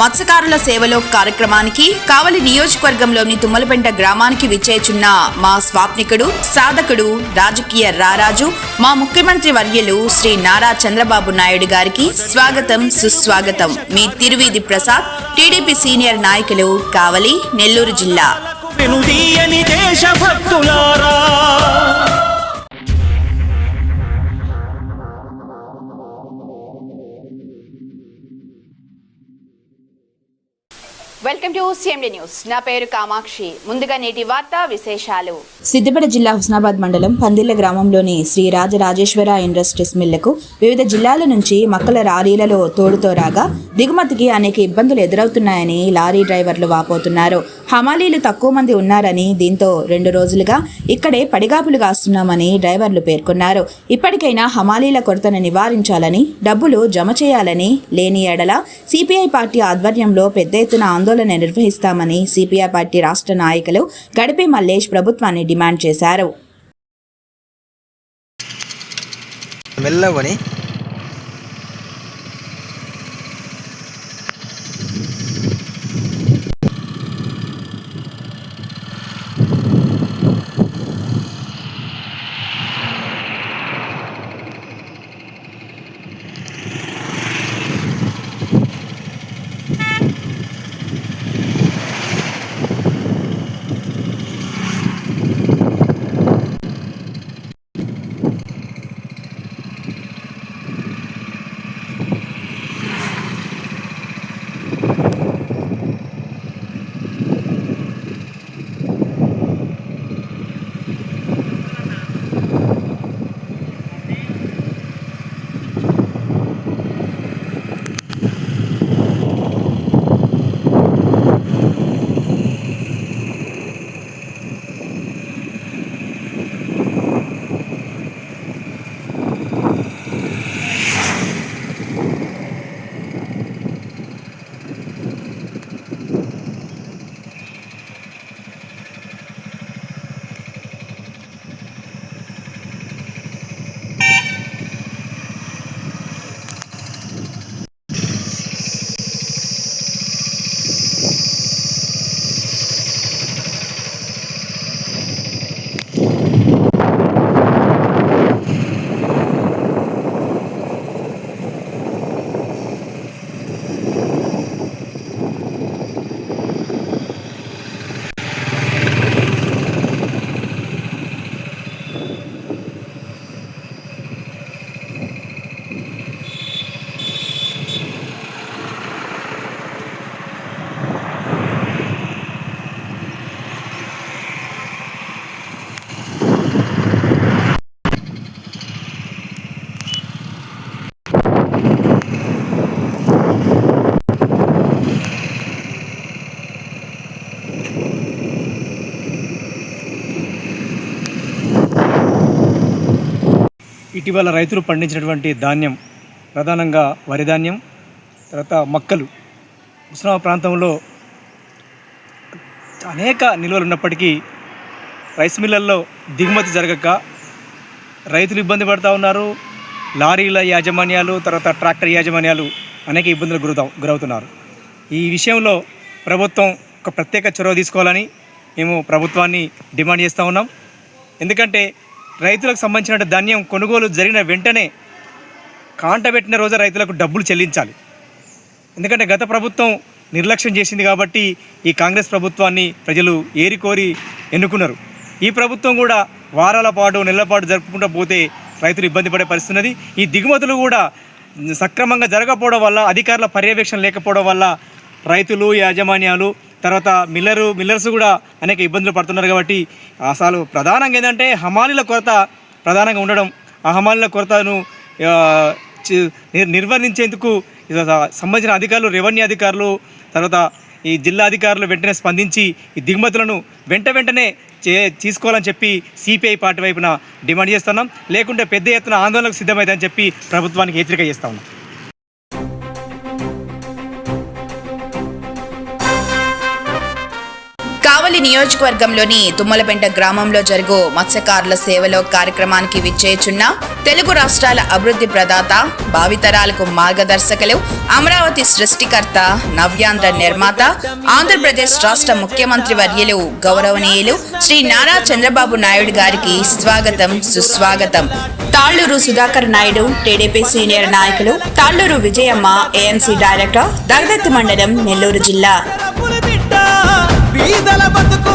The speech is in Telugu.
మత్స్యకారుల సేవలో కార్యక్రమానికి కావలి నియోజకవర్గంలోని తుమ్మలపెంట గ్రామానికి విచ్చేచున్న మా స్వాప్నికుడు సాధకుడు రాజకీయ రారాజు మా ముఖ్యమంత్రి వర్యులు శ్రీ నారా చంద్రబాబు నాయుడు గారికి స్వాగతం సుస్వాగతం. మీ తిరువీధి ప్రసాద్, టీడీపీ సీనియర్ నాయకులు, కావలి, నెల్లూరు జిల్లా. Welcome to CMD news. నా పేరు కామాక్షి. ముందుగా నేటి వార్తా విశేషాలు. సిద్దిపేట జిల్లా హుస్నాబాద్ మండలం పందిళ్ల గ్రామంలోని శ్రీ రాజరాజేశ్వర ఇండస్ట్రీస్ మిల్లుకు వివిధ జిల్లాల నుంచి మక్కల లారీలలో తోడుతో రాగా దిగుమతికి అనేక ఇబ్బందులు ఎదురవుతున్నాయని లారీ డ్రైవర్లు వాపోతున్నారు. హమాలీలు తక్కువ మంది ఉన్నారని, దీంతో 2 రోజులుగా ఇక్కడే పడిగాపులు కాస్తున్నామని డ్రైవర్లు పేర్కొన్నారు. ఇప్పటికైనా హమాలీల కొరతను నివారించాలని, డబ్బులు జమ చేయాలని, లేని ఎడల సిపిఐ పార్టీ ఆధ్వర్యంలో పెద్ద ఎత్తున ఆందోళన నిర్వహిస్తామని సిపిఐ పార్టీ రాష్ట్ర నాయకులు గడిపే మల్లేష్ ప్రభుత్వాన్ని డిమాండ్ చేశారు. ఇటీవల రైతులు పండించినటువంటి ధాన్యం, ప్రధానంగా వరి ధాన్యం, తర్వాత మక్కలు ఉస్మానాబాద్ ప్రాంతంలో అనేక నిల్వలు ఉన్నప్పటికీ రైస్ మిల్లల్లో దిగుమతి జరగక రైతులు ఇబ్బంది పడుతూ ఉన్నారు. లారీల యాజమాన్యాలు, తర్వాత ట్రాక్టర్ యాజమాన్యాలు అనేక ఇబ్బందులు గురవుతున్నారు. ఈ విషయంలో ప్రభుత్వం ఒక ప్రత్యేక చొరవ తీసుకోవాలని మేము ప్రభుత్వాన్ని డిమాండ్ చేస్తూ ఉన్నాం. ఎందుకంటే రైతులకు సంబంధించిన ధాన్యం కొనుగోలు జరిగిన వెంటనే కాంటబెట్టిన రోజు రైతులకు డబ్బులు చెల్లించాలి. ఎందుకంటే గత ప్రభుత్వం నిర్లక్ష్యం చేసింది కాబట్టి ఈ కాంగ్రెస్ ప్రభుత్వాన్ని ప్రజలు ఏరికోరి ఎన్నుకున్నారు. ఈ ప్రభుత్వం కూడా వారాల పాటు, నెలల పాటు జరుపుకుంటూ పోతే రైతులు ఇబ్బంది పడే పరిస్థితి ఉన్నది. ఈ దిగుమతులు కూడా సక్రమంగా జరగకపోవడం వల్ల, అధికారుల పర్యవేక్షణ లేకపోవడం వల్ల రైతులు, యాజమాన్యాలు, తర్వాత మిల్లర్స్ కూడా అనేక ఇబ్బందులు పడుతున్నారు. కాబట్టి అసలు ప్రధానంగా ఏంటంటే హమాలీల కొరత ప్రధానంగా ఉండడం, ఆ హమాలీల కొరతను నిర్వహించేందుకు సంబంధించిన అధికారులు, రెవెన్యూ అధికారులు, తర్వాత ఈ జిల్లా అధికారులు వెంటనే స్పందించి ఈ దిగుమతులను వెంటనే తీసుకోవాలని చెప్పి సిపిఐ పార్టీ వైపున డిమాండ్ చేస్తున్నాం. లేకుంటే పెద్ద ఎత్తున ఆందోళనకు సిద్ధమైందని చెప్పి ప్రభుత్వానికి హెచ్చరిక చేస్తా ఉన్నాం. కావలి నియోజకవర్గంలోని తుమ్మలపెంట గ్రామంలో జరుగు మత్స్యకారుల సేవలో కార్యక్రమానికి విచ్చేయుచున్న తెలుగు రాష్ట్రాల అభివృద్ధి ప్రదాత, భావితరాలకు మార్గదర్శకులు, అమరావతి సృష్టికర్త, నవ్యాంధ్ర నిర్మాత, ఆంధ్రప్రదేశ్ రాష్ట్ర ముఖ్యమంత్రి వర్యులు గౌరవనీయులు శ్రీ నారా చంద్రబాబు నాయుడు గారికి స్వాగతం, సుస్వాగతం. తాళ్లూరు సుధాకర్ నాయుడు, టీడీపీ సీనియర్ నాయకులు, తాళ్లూరు విజయమ్మ, ఏఎంసీ డైరెక్టర్, దగదత్తి మండలం, నెల్లూరు జిల్లా.